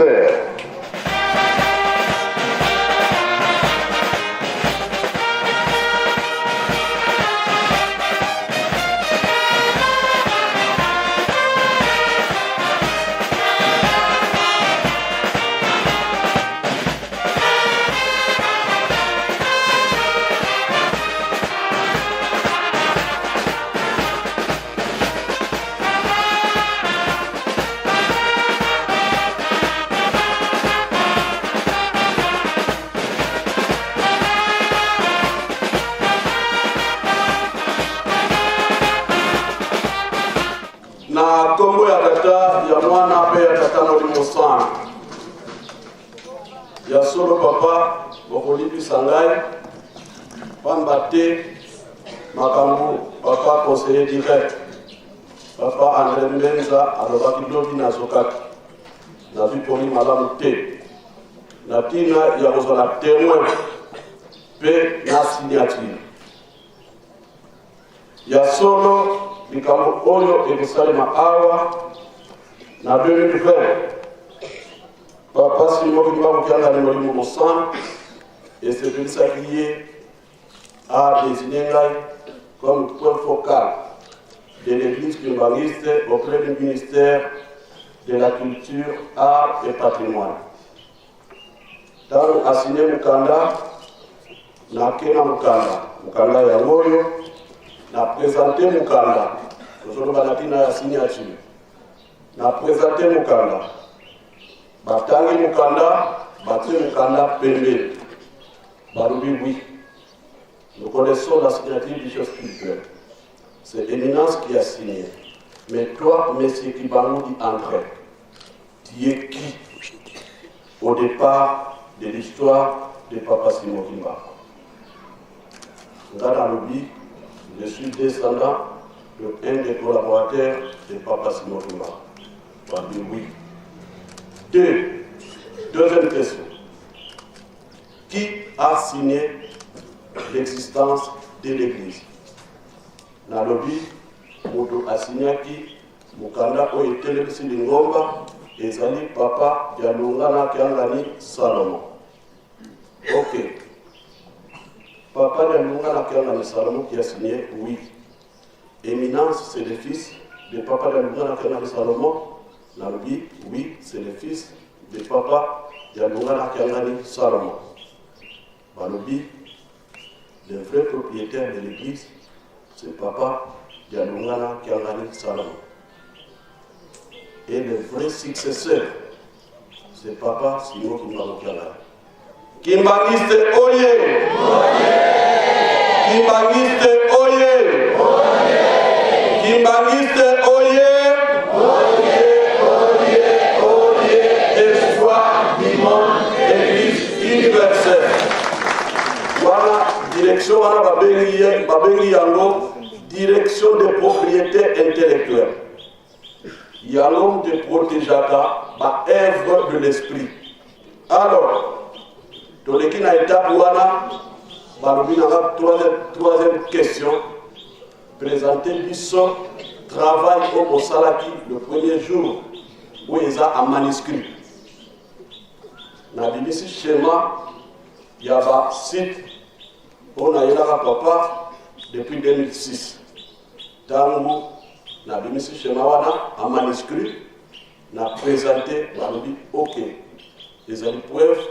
successeurs. Na kombo ya tata ya mwana pe ya tata na limosana ya solo papa bokolipi sangai pamba te makambu papa conseiller direct papa André Mbenza alobaki lobi na zokaki na viponi malamu te na tina ya kozala témoin pe na signature ya solo likambo oyo ekosalema awa na 2020 papa Simon Kimbangu Kyanga ni molimo mosana esepelisaki ye a désigné ngai comme point focal de l'église kimbangiste auprès du ministère de la culture, art et patrimoine. Tangu asigné mukanda na kena mukanda ya ngoyo na présenter mukanda aujourd'hui banatina ya signature na présenter mukanda batangi mukanda batie mukanda pembe barubi oui. Nous connaissons la signature du chef spirituel. C'est Éminence qui a signé. Mais toi, monsieur Kimbangu dit André, tu es qui au départ de l'histoire de Papa Simon Kimbangu? Dans le lobby, je suis descendant de un des collaborateurs de Papa Simon Kimbangu. Tu as dit oui. Deuxième question. Qui a signé l'existence de l'église? Na lobby, moto asignaki mukanda oyo etelebisi lingomba ezali Papa Dialungana Kyangani Salomon. Ok. Papa Dialungana Kyangani Salomon qui a signé oui. Éminence, c'est le fils de Papa Dialungana Kyangani Salomon. Na lobby, oui, c'est le fils de Papa Dialungana Kyangani Salomon. Balobi, le vrai propriétaire de l'église, c'est Papa Dialungana Kyangani Salomon. Et le vrai successeur, c'est Papa Simon Kimbangu Kyangani. Kimbangiste oye! Kimbangiste oye! Kimbangiste oye! Espoir du monde, Église universelle. Voilà, direction, babengi yango, direction de propriété intellectuelle. Yango de protégeaka, ba œuvre de l'esprit. Alors, dans l'équina étape wana, balobina troisième question, présenter Bisson, travail au Salaki le premier jour où il a un manuscrit. Na bimisi schéma, il y a un site. On a eu là papa depuis 2006. Tango, na bimisi schéma wana, un manuscrit, n'a présenté, balobi, ok. Les preuves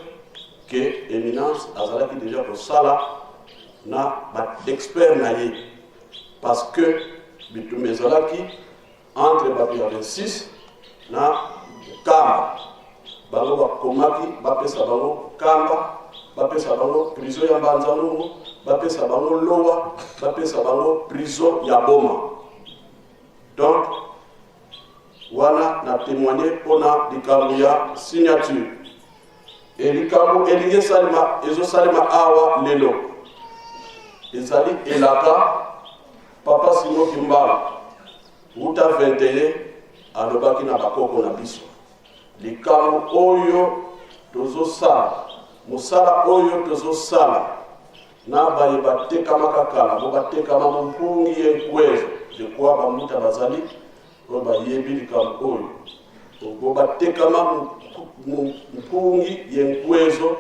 que Éminence azalaki déjà pour ça là, na expert naïe. Parce que bitumezalaki entre Babia 26 na Kamba. Bango bakomaki, bapesa bango Kamba, bapesa bango prison ya Mbanzalungu, bapesa bango Lowa, bapesa bango prison ya Boma. Donc, voilà, na témoigné pour la signature. Et likambo elinge salima, ezo salima awa lelo. Ezali elaka, Papa Simon Kimbangu, Uta 21, alobaki na bakoko na biso. Likambo oyo tozo sala, musala oyo tozo sala, na baye bateka makakala, bo bateka mampungi yenkwezo, je crois bamuta bazali, ko bayebi likambo oyo. ogobatekama mpungi yenkwezo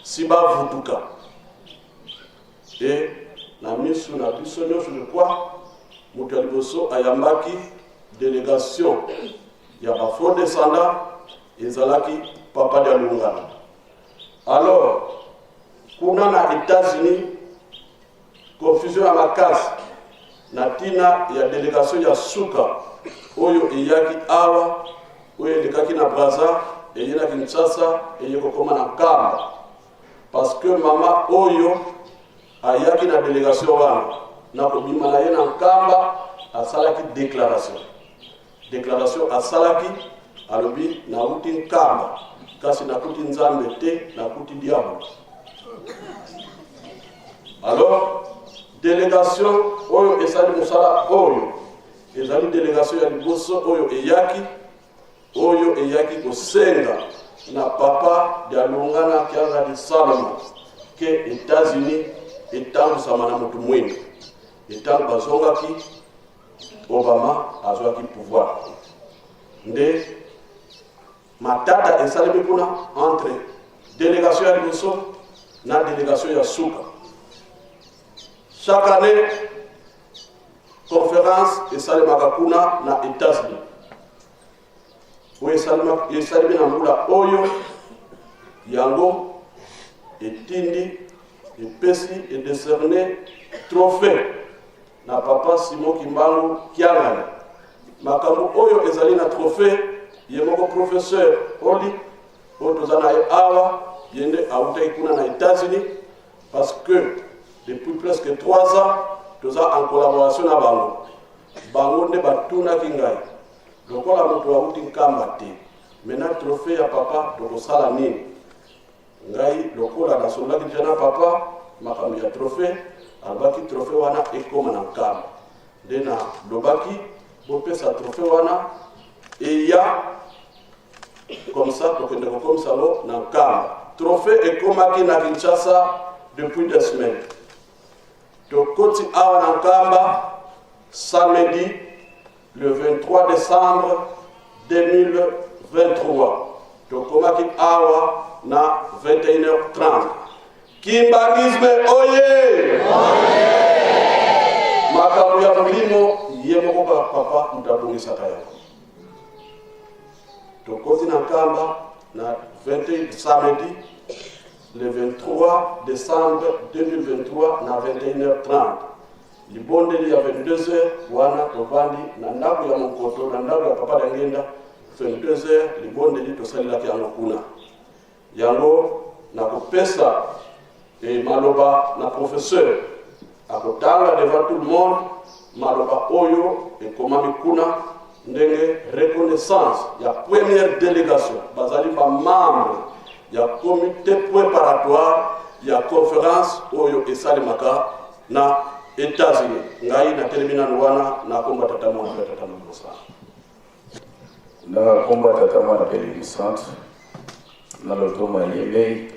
sibavutuka e na misu na biso nyonso je crois moto ya liboso ayambaki délégation ya bafond descendant ezalaki papa de Lungana. Alors kuna na États-Unis confusion ya makasi na tina ya délégation ya suka oyo eyaki awa oyo elekaki na Brazza eye na Kinshasa eye kokoma na Kamba parce que mama oyo ayaki na délégation wana na kobima na ye na Kamba asalaki déclaration asalaki alobi na uti Nkamba kasi na kuti nzambe te na kuti diable. Alors délégation oyo esali musala oyo ezali délégation ya liboso oyo eyaki kosenga na papa de Lungana kianga di Salomon ke États-Unis etambusama na motu mwingi etango bazongaki Obama azwaki pouvoir nde matata esalemi kuna entre délégation ya liboso na délégation ya suka. Chaque année conférence esalemaka kuna na États-Unis oyo esalemi na mbula oyo yango etindi epesi edécerné trophée na papa Simon Kimbangu Kiangani. Makambo oyo ezali na trophée ye moko professeur Oli oyo toza na ye awa yende autaki kuna na États-Unis parce que depuis presque 3 ans toza en collaboration na bango nde batunaki ngai lokola moto auti Nkamba te maintenant trophée ya papa tokosala nini ngai lokola nasondaki deja na papa makambo ya trophée alobaki trophée wana ekoma na Nkamba nde na lobaki bopesa trophée wana eya comme ça tokende kokomisa yango na Nkamba. Trophée ekomaki na Kinshasa depuis 2 semaines. Tokoti awa na Nkamba samedi le 23 décembre 2023. Tokomaki awa na 21h30. Kimbangisme oye! Makambo ya mulimo ye moko papa mutabongisaka yango. Tokoti na Nkamba na 21 samedi le 23 décembre 2023 na 21h30. Libondeli ya 22h wana tovandi na ndako ya Mokoto na ndako ya papa Dangenda 22h libondeli tosalelaki yango kuna. Yango na kopesa maloba na professeur akotanga devant tout le monde maloba oyo ekomami kuna ndenge reconnaissance ya première délégation bazali ba membre ya comité préparatoire ya conférence oyo esalimaka na États-Unis. Ngai na termina wana na komba tata mwana mosa na komba tata mwana Bénédicte na lotoma yele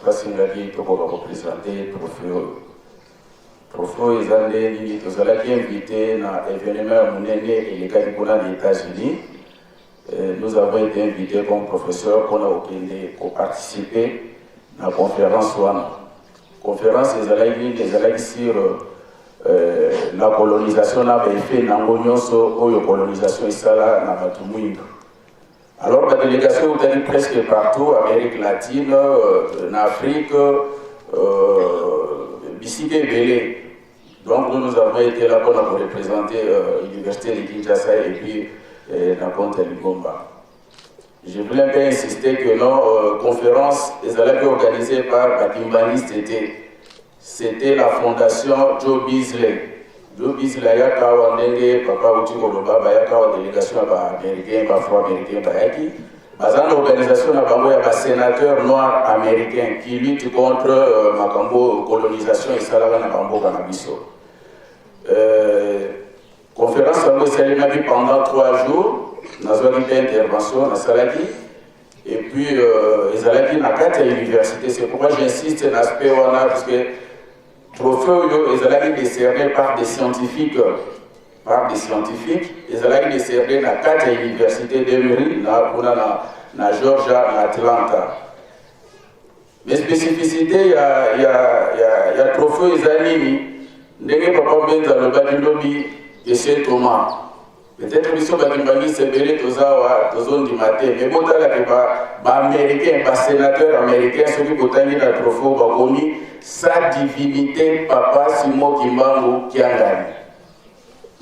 kasi ngaki tokoka ko présenter trophée ezande ni tozalaki invité na événement munene elekaki kuna na États-Unis. Nous avons été invités comme professeurs pour participer à la conférence. La conférence est sur la colonisation, la colonisation alors la délégation est allée presque partout, Amérique latine, en Afrique, Bissike Belé. Donc nous avons été là pour représenter l'université de Kinshasa et puis dans compte Ligomba. Je voulais bien insister que nos conférences, elles allaient être organisées par Batimbani. C'était la fondation Joe Beasley. Joe Beasley a été papa Uti Koloba, une délégation américaine, afro-américaine, une organisation de sénateurs noirs américains qui luttent contre la colonisation et la cannabis. Conférence pendant 3 jours, nous avons eu une intervention à Salaki, et puis ils allaient à 4 universités. C'est pourquoi j'insiste sur l'aspect parce que trophée ils allaient décerner par des scientifiques par des scientifiques. Ils allaient décerner dans 4 universités d'Emery, na Georgia, na Atlanta. Mais spécificité, il y a trophée Zanini, ndenge papa benza le badilobi et c'est Thomas. Peut-être que nous avons sévéré tous les matin, mais bon, les Américains, les sénateurs américains, ceux qui ont gagné le trophée, sa divinité, Papa Simon Kimbangu qui a gagné.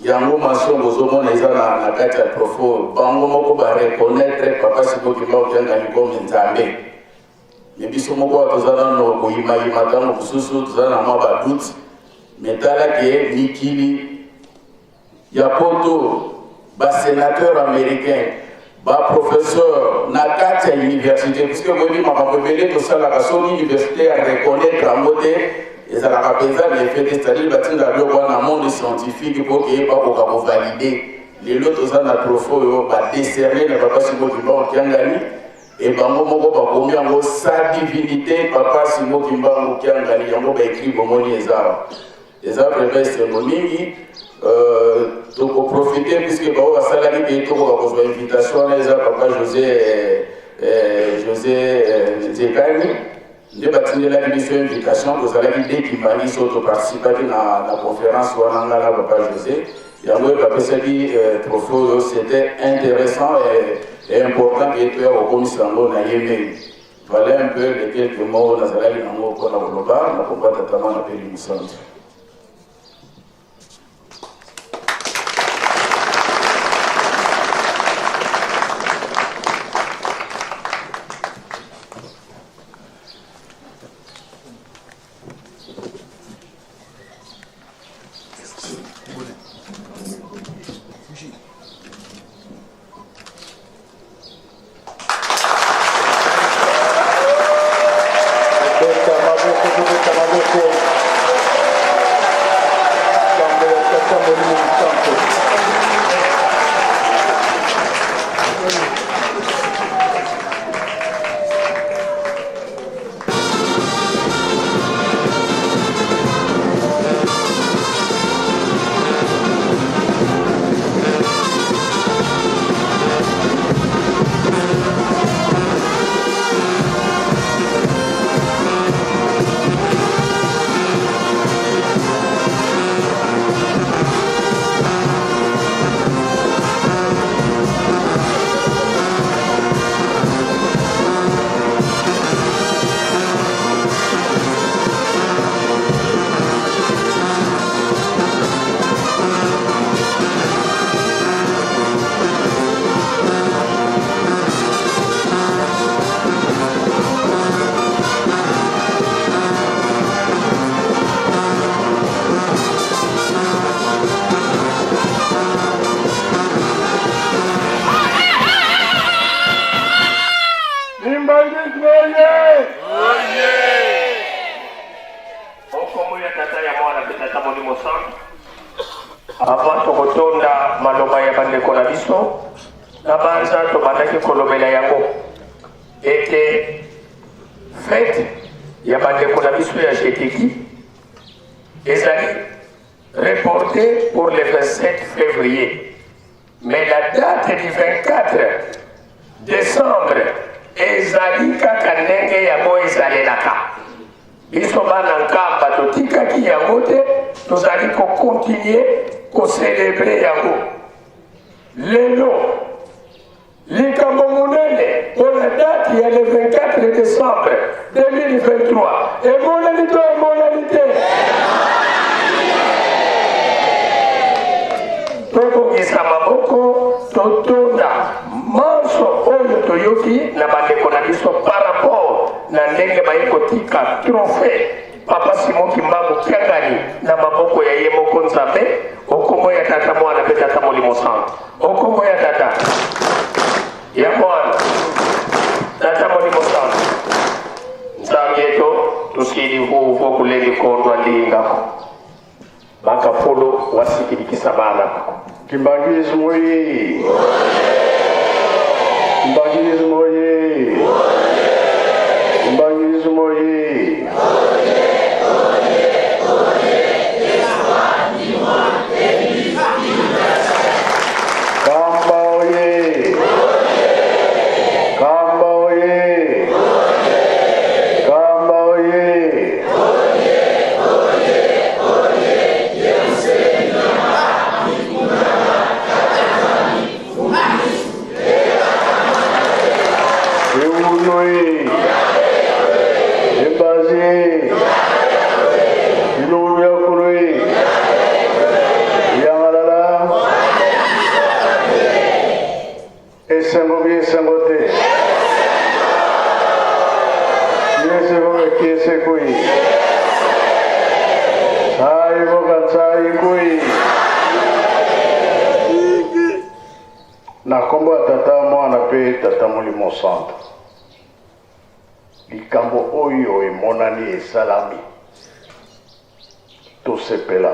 Il y a une mention aux hommes qui ont gagné le trophée. Bango moko va reconnaître Papa Simon Kimbangu qui a gagné comme Nzambe. Mais biso moko tozana no koyima yimatango kususu tozana mwa ba doute. Mais tala ke mikili ya poto ba sénateur américain, ba professeur na kati université, puisque vous dites que tout ça la son université à reconnaître la mode et ça la rapesa les faits c'est-à-dire batin da bio na monde scientifique pour que pas pour valider les lots ça na trophée ba décerner na papa Simon Kimbangu Kiangani et bango moko ba komi yango sa divinité papa Simon Kimbangu Kiangani yango ba écrit bomoni ezara prévès cérémonie. Donc pour profiter puisque on va salarié qui est pour une invitation à papa José Zekani de bâtir la invitation aux salariés dès qu'il m'a dit participer à la conférence ou à la papa José et en gros papa s'est dit trop c'était intéressant et important et tout au commissaire na yémé voilà un peu les quelques mots dans la ligne en pour la globale na papa notamment la pays du centre. Avant tokotonda maloba ya bandeko na biso na banza tobandaki kolobela yango ete fête ya bandeko na biso ya Jetiki ezali reportée pour le 27 février, mais la date du 24 décembre ezali kaka ndenge yango ezalelaka biso bana nkamba totikaki yango te tozali kokontinue kocelebre yango lelo likambo monene pour la date ya le 24 décembre 2023 emonani to emonani te tokongisa maboko totonda manso oyo toyoki na bandeko na biso par rapport na ndenge bayi kotika trophée Papa Simon Kimbangu Kiangani na maboko ya ye moko Nzambe okombo ya tata mwana pe tata molimo santo okombo ya tata ya mwana tata molimo santo Nzambe to tusili huvo kuleli kondwa lingako bakapolo wasikirikisa bana Kimbangizi moye Kimbangizi moye Kimbangizi moye Kunoi, Ebazi, Iluya Kunoi, Yamalala, Esengobi Esengote, Yesegobe Kiesekui, Saiboga Saikui, Nakombo tata mwana pe tata Molimo Santo. Likambo oyo emonani esalami. Tosepela.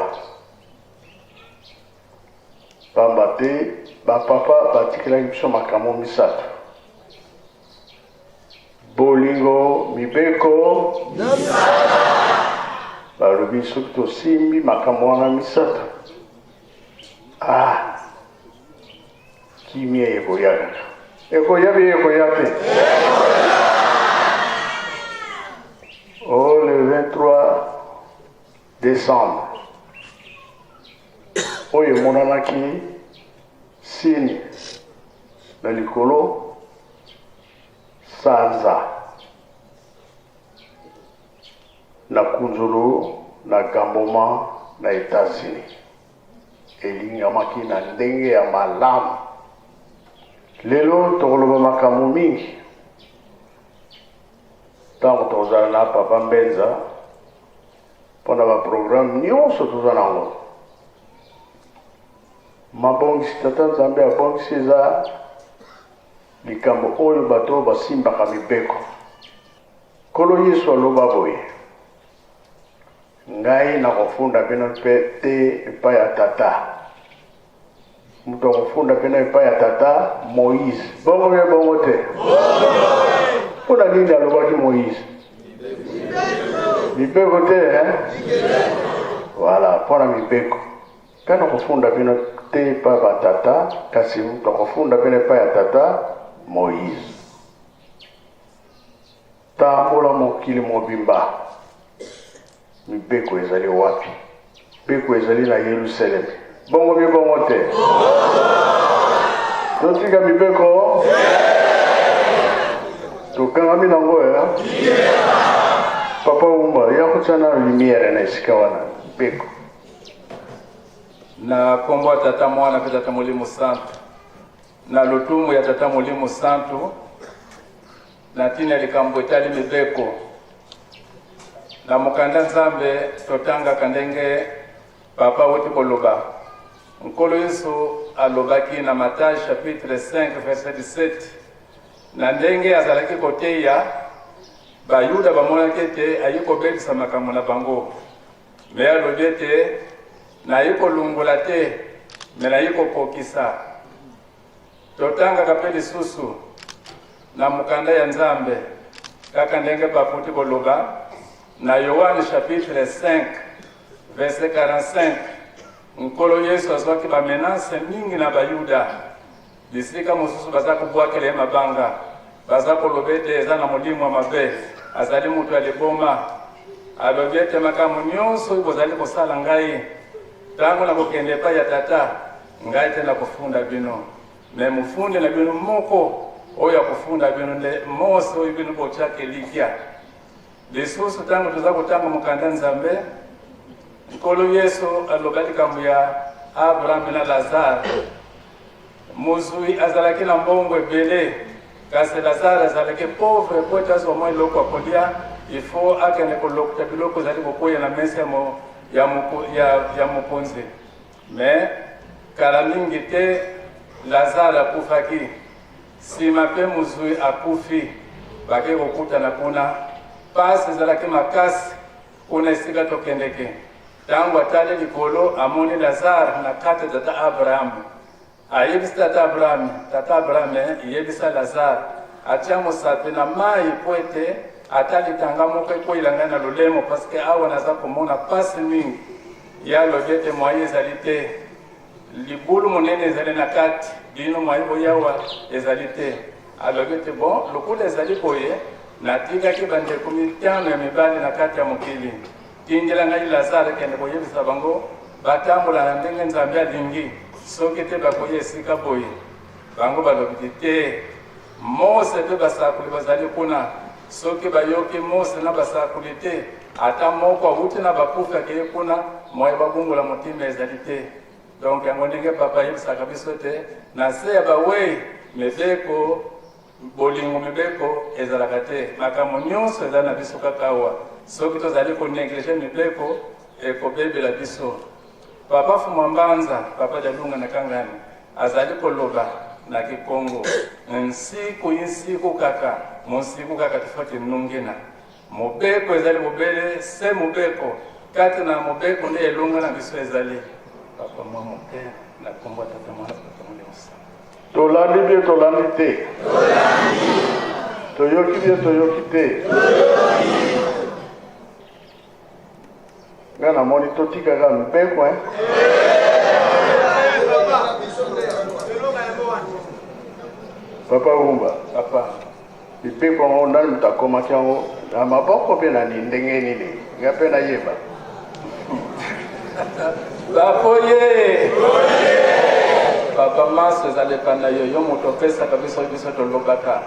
Pamba te bapapa batikelaki biso makambo misato. Bolingo mibeko balobi soki tosimbi makambo wana misato. Kimia ekoyaka. Ekoyabi ekoyate. Oh, le 23 décembre. Oyo monanaki sini na likolo sanza na kunzulu na Gamboma na États-Unis. Elingamaki na ndenge ya malamu. Lelo tokoloba makambo mingi. Tango tozala na Papa Mbenza mpona baprogramme nyonso toza nango. Mabongisi tata Nzambe abongisi eza likambo oyo bato basimbaka mibeko. Nkolo Yesu aloba boye, ngai nakofunda bino mpe te epai ya tata. Mutu akofunda pena epai ya tata Moïse. Bongo bie bongo te. Mpona nini alobaki Moïse? Mibeko te, hein? Voilà, mpona mibeko. Kana kofunda bino te epai ya tata, kasi mutu akofunda pena epai ya tata Moïse. Tambola mokili mobimba. Mibeko ezali wapi? Mibeko ezali na Yerusalem. Bongo bie bongo te. Totika mibeko. Tokangami nango ya. Papa Umba ya kuchana lumiere na esika wana mibeko. Na kombo tata mwana pe tata Molimo Santo. Na lutumu ya tata Molimo Santo. Na tina likambo etali mibeko. Na mukanda Nzambe totanga kandenge papa wote koloba. Nkolo Yesu alobaki na Matthieu chapitre 5 verset 17. Na ndenge azalaki koteya bayuda bamonaki ete ayiko belisa makambo na bango. Me alobi ete nayiko lungola te, me nayiko kokisa. Totanga kape lisusu na mukanda ya Nzambe kaka ndenge baputi koloba na Yohane chapitre 5 verset 45. Nkolo Yesu azwaki ba menace mingi na bayuda. Bisika mosusu baza kubwakela mabanga. Baza kolobete eza na molimo wa mabe. Azali mutu aliboma. Alobete makamu nyonso bozali kosala ngai. Tango na kokende pa ya tata, ngai tena kufunda bino. Me mufunde na bino moko oya kufunda bino le mose oyo bino bochake likia. Lisusu tango tuza kutanga mukanda Nzambe. Nkolo Yesu alobaki kambu ya Abraham na Lazare. Muzui azalaki na mbongo ebele. Kasi Lazare azalaki pauvre po tazo mo iloko akolia. Il faut akene kolokta biloko zali kokoya na mesa ya mokonzi. Mais kala mingi te Lazare akufaki. Sima pe muzui akufi. Bake kokuta na kuna. Pasi zalaki makasi kuna esika tokendeke. Tango atale likolo amoni Lazare na kate tata Abraham. Ayebisa tata Abraham yebisa Lazare. Atia mosape na mai poete atali tanga moko ekoilanga na lolemo parce que awa naza komona pasi mingi. Ya lobete moye ezali te. Libulu monene ezali na kati. Bino moye boyawa ezali te. Alobete bon, lokula ezali boye natikaki bandeko mitano ya mibali na kati ya mokili. Tindela ngai Lazare kende koyebisa bango batambola na ndenge Nzambe alingi soki te bakoye esika boye bango balobiki te Mose pe basakuli bazali kuna soki bayoki Mose na basakuli te ata moko awuti na bakufa ke kuna moye babungula motima ezali te. Donc yango ndenge papa yebisaka biso te na se ya bawe mibeko bolingo mibeko ezalaka te makambo nyonso eza na biso kaka awa soki tozali koneglige mibeko ekobebela biso. Papa Fumambanza papa Jalunga na Kangani azali koloba na Kikongo nsiku kaka monsiku kaka tofati nungena mobeko ezali mobele se mobeko kati na mobeko nde elunga na biso ezali papa mwa moke na kombo tata mwana papa mlemusa tolandi bie tolandi te toyoki bie toyoki te nga namoni totikaka mbeko papa Wumba papa mibeko yango ndani mutakomaki yango na maboko mpe na ndenge nini nga mpe nayeba bapoye papa maso ezaleka na yo moto opesaka biso tolobaka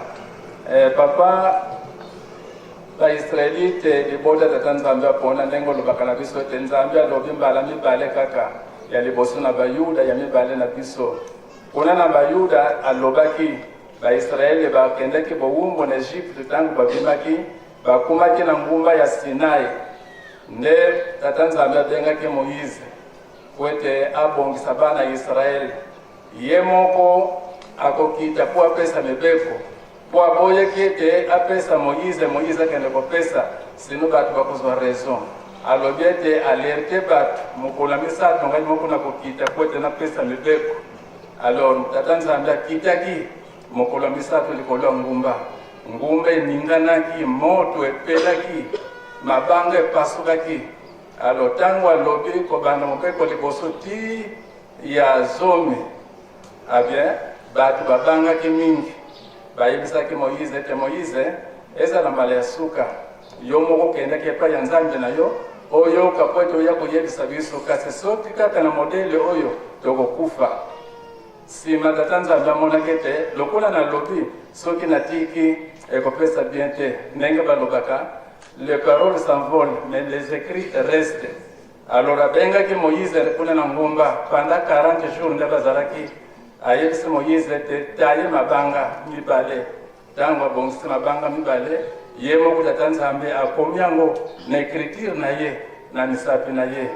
papa baisraelite liboda tata nzambe apona ndenge olobaka na biso te nzambe alobi mbala mibale kaka ya liboso na bayuda ya mibale na biso kuna na bayuda alobaki baisraele bakendaki bowumbu na Egypte ntango babimaki bakumaki na ngumba ya Sinai nde tata nzambe abengaki Moïse po ete abongisa bana Israele ye moko akokita po apesa mibeko po aboyeki ete apesa Moïse akende kopesa sino bato bakozwa raison alobi ete alerte bato mokolo misato ngai moko nakokita po ete napesa mibeko. Alors tata nzambe akitaki mokolo misato likolo ya ngumba eninganaki moto epelaki mabanga epasukaki. Alors tango alobi kobanda mobeko liboso ti ya zomi abien bato babangaki mingi bayebisaki Moïse ete Moïse ezala mbala ya suka yo moko kendaki epai ya nzambe na yo oyoka po ete oya koyebisa biso kasi soki kaka na modele oyo tokokufa. Sima tata nzambe amonaki ete lokola nalobi soki natiki ekopesa bien te ndenge balobaka les paroles s'envolent mais les écrits restent. Alors abengaki Moïse kuna na ngumba pendant 40 jours nde bazalaki ayebisi Moïse ete taye mabanga mibale ntango abongisi mabanga mibale ye moko tata nzambe akomi yango na écriture na ye na misapi na ye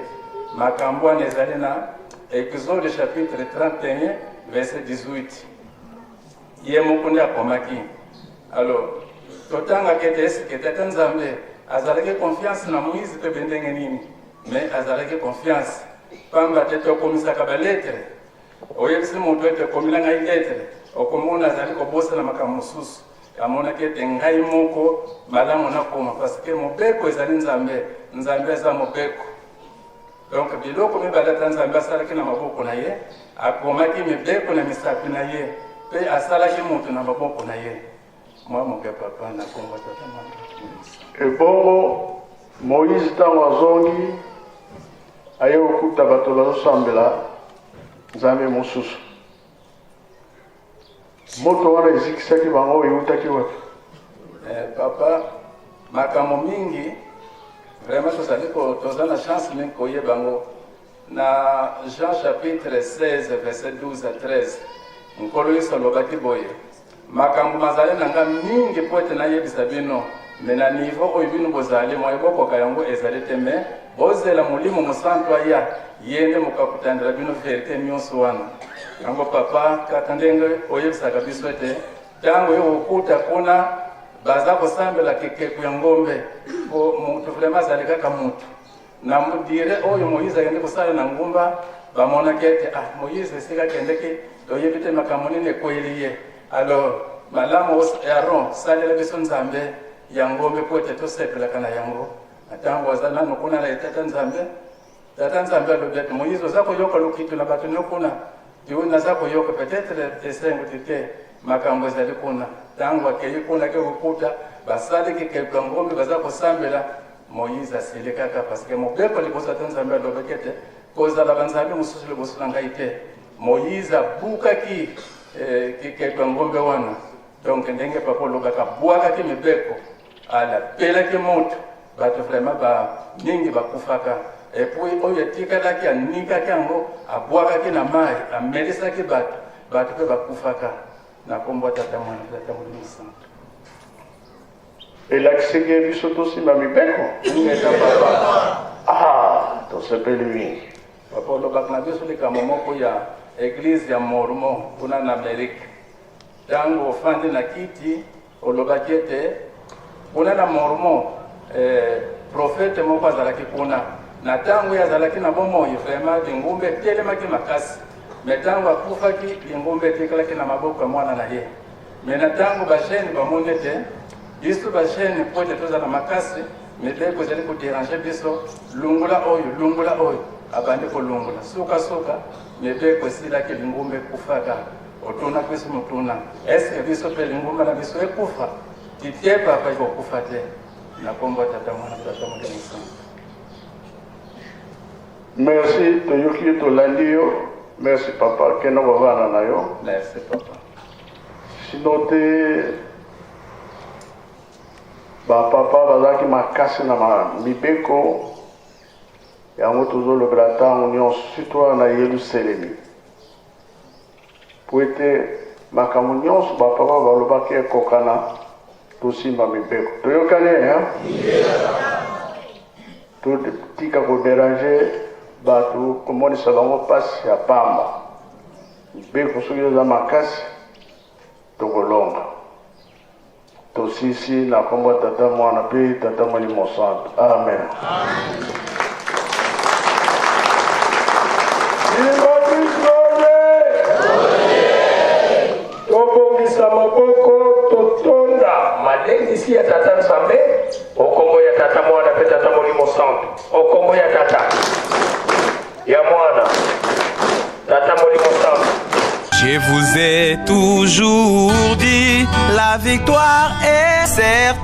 makambo wana ezali na Exode chapitre 31 verset 18 ye moko nde akomaki. Alors totangaki ete esike tata nzambe azalaki confiance na Moïse mpe bendenge nini mais azalaki confiance pamba te tokomisaka baletre oyebisi moto ete komila ngai letre okomona azali kobosana makambo mosusu amonaki ete ngai moko malamu nakoma parce que mobeko ezali nzambe eza mobeko. Donc biloko mibale ata nzambe asalaki na maboko na ye akomaki mibeko na misapi na ye mpe asalaki moto na maboko na ye mwa moke papa na kongo tata mwana. Ebongo Moïse ntango azongi aye kokuta bato bazosambela nzambe mosusu moto wana ezikisaki bango eutaki wapi? Papa makambo mingi vraiment tozali toza na chance mingi koyeba bango na Jean chapitre 16 verset 12 à 13 nkolo yesu alobaki boye makambo mazali na nga mingi po ete nayebisa bino me na niveau oyo bino bozali mwa ebokoka yango ezali te me bozela molimo mosantu aya ye nde mokakutandela bino verite nyonso wana. Yango papa kaka ndenge oyebisaka biso ete ntango yo okuta kuna baza kosambela kikeku ya ngombe po mutu vraiment azali kaka mutu na mudire oyo Moïse akende kosala na ngumba bamonaki ete Moïse esika akendeki toyebi te makambo nini ekweli ye. Alors malamu Aaron salela biso nzambe ya ngombe po ete tosepelaka na yango ntango aza nano kuna na tata nzambe alobi ete Moïse oza koyoka lokitu na bato nyokuna diwe naza koyoka peut-être esengo tete makambo ezali kuna ntango akei kuna ke kokuta basali kikeku ya ngombe baza kosambela Moïse asili kaka parce que mobeko liboso ata nzambe alobaki ete kozala banzambe mosusu liboso na ngai te. Moïse abukaki kikeku ya ngombe wana donc ndenge papa olobaka bwakaki mibeko alapelaki moto bato vraiment mingi bakufaka epuis oyo etikalaki anikaki yango abwakaki na mai amelisaki bato mpe bakufaka na kombo tata mwana tata molimo santo elakiseki biso tosimba mibeko ngeta papa tosepeli mingi papa olobaka na biso likambo moko ya eglise ya mormon kuna na amerika ntango ofandi na kiti olobaki ete kuna na mormon profete moko azalaki kuna na ntango ye azalaki na bomoi vraiment lingumba etelemaki makasi me ntango akufaki lingumba etekalaki na maboko ya mwana na ye me na ntango bashene bamoni ete biso bashene po ete tozala makasi mibeko ezali koderange biso lungula oyo abandi kolungula sukasuka mibeko esilaki lingumba ekufaka otuna biso motuna eske biso mpe lingumba na biso ekufa titie papa ekokufa te na kombo tata mwana tata molimo santo. Merci toyoki tolandi yo. Merci papa keno bavana na yo. Merci papa. Sino te bapapa bazalaki makasi na mibeko yango tozolobela ntango nyonso surtout na Yerusalemi po ete makambo nyonso bapapa balobaki ekokana tosimba mibeko toyokani totika koderange bato komonisa bango mpasi ya pamba mibeko soki eza makasi tokolonga tosisi na kombo tata mwana mpe tata molimo santo amen. tobongisa maboko totonda malengisi ya tata nzambe okombo ya tata mwana mpe tata molimo santo okombo ya tata ya mwana tata molimo santo. Je vous ai toujours dit, la victoire est certaine.